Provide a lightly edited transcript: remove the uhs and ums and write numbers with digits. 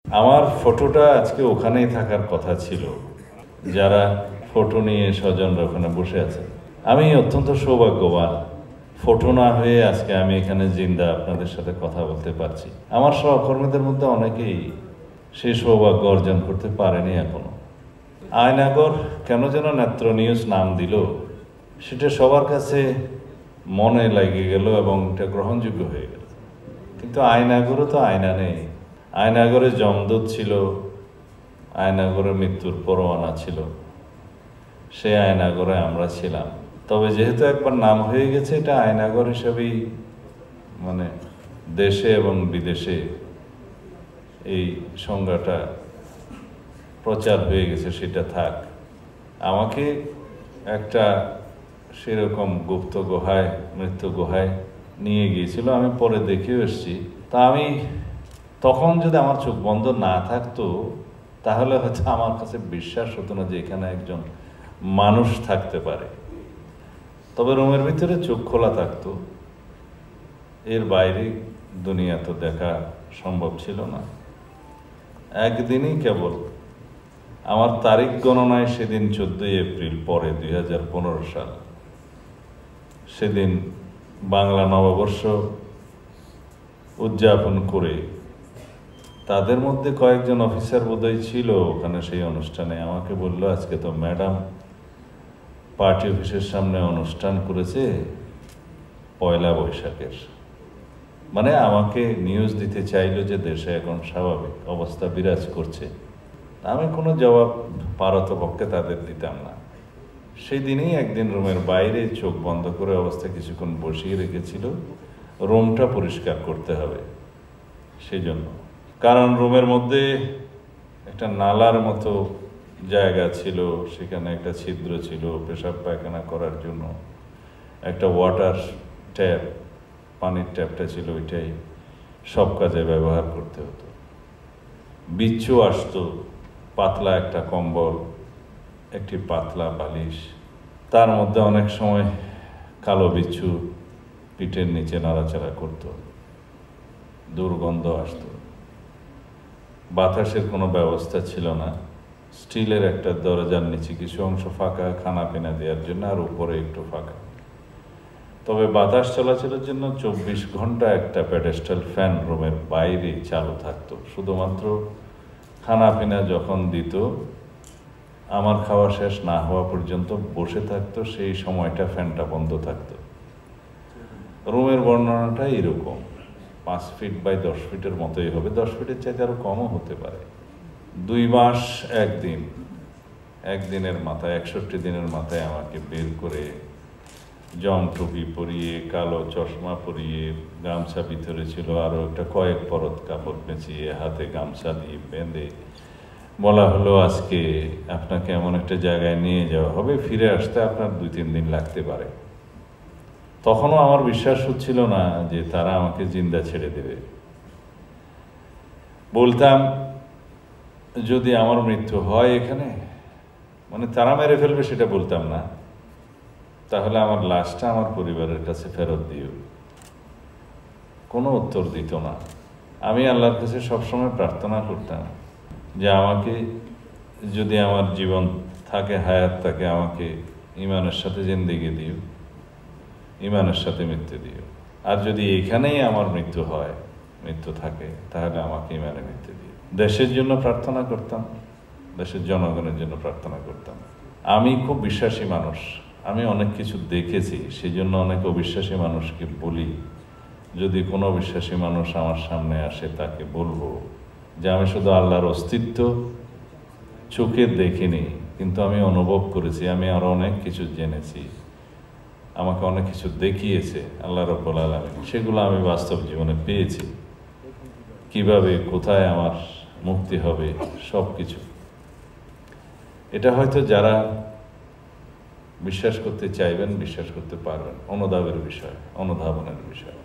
আমার ফটোটা আজকে ওখানেই থাকার কথা ছিল, যারা ফটো নিয়ে স্বজনরা ওখানে বসে আছে। আমি অত্যন্ত সৌভাগ্যবান, ফটো না হয়ে আজকে আমি এখানে জিন্দা আপনাদের সাথে কথা বলতে পারছি। আমার সহকর্মীদের মধ্যে অনেকেই সেই সৌভাগ্য অর্জন করতে পারেনি এখনো। আয়নাগর কেন যেন নেত্র নিউজ নাম দিল, সেটা সবার কাছে মনে লেগে গেল এবং এটা গ্রহণযোগ্য হয়ে গেল। কিন্তু আয়নাগরও তো আয়না নেই। আয়নাগরে যমদূত ছিল, আয়নাগরে মৃত্যুর পরোয়ানা ছিল, সে আয়নাগরে আমরা ছিলাম। তবে যেহেতু একবার নাম হয়ে গেছে, এটা আয়নাগর হিসেবেই মানে দেশে এবং বিদেশে এই সংজ্ঞাটা প্রচার হয়ে গেছে, সেটা থাক। আমাকে একটা সেরকম গুপ্ত গুহায়, মৃত্যু গুহায় নিয়ে গিয়েছিল, আমি পরে দেখেও এসেছি। তা আমি তখন যদি আমার চোখ বন্ধ না থাকতো, তাহলে হয়তো আমার কাছে বিশ্বাস হতো না যে এখানে একজন মানুষ থাকতে পারে। তবে রুমের ভিতরে চোখ খোলা থাকতো, এর বাইরে দুনিয়া তো দেখা সম্ভব ছিল না। একদিনই কেবল আমার তারিখ গণনায় সেদিন 14 এপ্রিল পরে 2015 সাল, সেদিন বাংলা নববর্ষ উদযাপন করে তাদের মধ্যে কয়েকজন অফিসার বোধহয় ছিল ওখানে সেই অনুষ্ঠানে। আমাকে বলল, আজকে তো ম্যাডাম পার্টি অফিসের সামনে অনুষ্ঠান করেছে পয়লা বৈশাখের। মানে আমাকে নিউজ দিতে চাইলো যে দেশে এখন স্বাভাবিক অবস্থা বিরাজ করছে। আমি কোনো জবাব পারতপক্ষে তাদের দিতাম না। সেই দিনেই একদিন রুমের বাইরে চোখ বন্ধ করে অবস্থা কিছুক্ষণ বসিয়ে রেখেছিল, রুমটা পরিষ্কার করতে হবে সেই জন্য। কারণ রুমের মধ্যে একটা নালার মতো জায়গা ছিল, সেখানে একটা ছিদ্র ছিল পেশাব পায়খানা করার জন্য। একটা ওয়াটার ট্যাপ, পানির ট্যাপটা ছিল, ওইটাই সব কাজে ব্যবহার করতে হতো। বিচ্ছু আসতো, পাতলা একটা কম্বল, একটি পাতলা বালিশ, তার মধ্যে অনেক সময় কালো বিচ্ছু পিঠের নিচে নাড়াচাড়া করত, দুর্গন্ধ আসতো। বাতাসের কোনো ব্যবস্থা ছিল না। স্টিলের একটা দরজার নিচে কিছু অংশ ফাঁকা খানা পিনা দেওয়ার জন্য, আর উপরে একটু ফাঁকা। তবে বাতাস চলাচলের জন্য 24 ঘন্টা একটা প্যাডেস্টাল ফ্যান রুমের বাইরে চালু থাকতো। শুধুমাত্র খানা পিনা যখন দিত, আমার খাওয়া শেষ না হওয়া পর্যন্ত বসে থাকতো, সেই সময়টা ফ্যানটা বন্ধ থাকতো। রুমের বর্ণনাটা এরকম, 5 ফিট বাই 10 ফিটের মতোই হবে, 10 ফিটের চাইতে আরো কমও হতে পারে। 2 মাস একদিনের মাথায়, 61 দিনের মাথায় আমাকে বের করে জম টুপি পরিয়ে, কালো চশমা পরিয়ে, গামছা ভিতরে ছিল আরো একটা কয়েক পরত কাপড় পেঁচিয়ে, হাতে গামছা দিয়ে বেঁধে বলা হলো, আজকে আপনাকে এমন একটা জায়গায় নিয়ে যাওয়া হবে, ফিরে আসতে আপনার 2-3 দিন লাগতে পারে। তখনও আমার বিশ্বাস হচ্ছিল না যে তারা আমাকে জিন্দা ছেড়ে দেবে। বলতাম, যদি আমার মৃত্যু হয় এখানে, মানে তারা মেরে ফেলবে সেটা বলতাম না, তাহলে আমার লাশটা আমার পরিবারের কাছে ফেরত দিও। কোনো উত্তর দিত না। আমি আল্লাহর কাছে সবসময় প্রার্থনা করতাম যে আমাকে, যদি আমার জীবন থাকে, হায়াত থাকে, আমাকে ইমানের সাথে জিন্দেগি দিও, ইমানের সাথে মৃত্যু দিও। আর যদি এখানেই আমার মৃত্যু হয়, মৃত্যু থাকে, তাহলে আমাকে ইমানে মৃত্যু দিও। দেশের জন্য প্রার্থনা করতাম, দেশের জনগণের জন্য প্রার্থনা করতাম। আমি খুব বিশ্বাসী মানুষ, আমি অনেক কিছু দেখেছি, সেই জন্য অনেক অবিশ্বাসী মানুষকে বলি, যদি কোনো বিশ্বাসী মানুষ আমার সামনে আসে, তাকে বলবো যে আমি শুধু আল্লাহর অস্তিত্ব চোখে দেখিনি, কিন্তু আমি অনুভব করেছি, আমি আরো অনেক কিছু জেনেছি, আমাকে অনেক কিছু দেখিয়েছে আল্লাহ রাব্বুল আলামিন, সেগুলো আমি বাস্তব জীবনে পেয়েছি। কিভাবে, কোথায় আমার মুক্তি হবে, সব কিছু। এটা হয়তো যারা বিশ্বাস করতে চাইবেন, বিশ্বাস করতে পারবেন, অনুধাবনের বিষয়।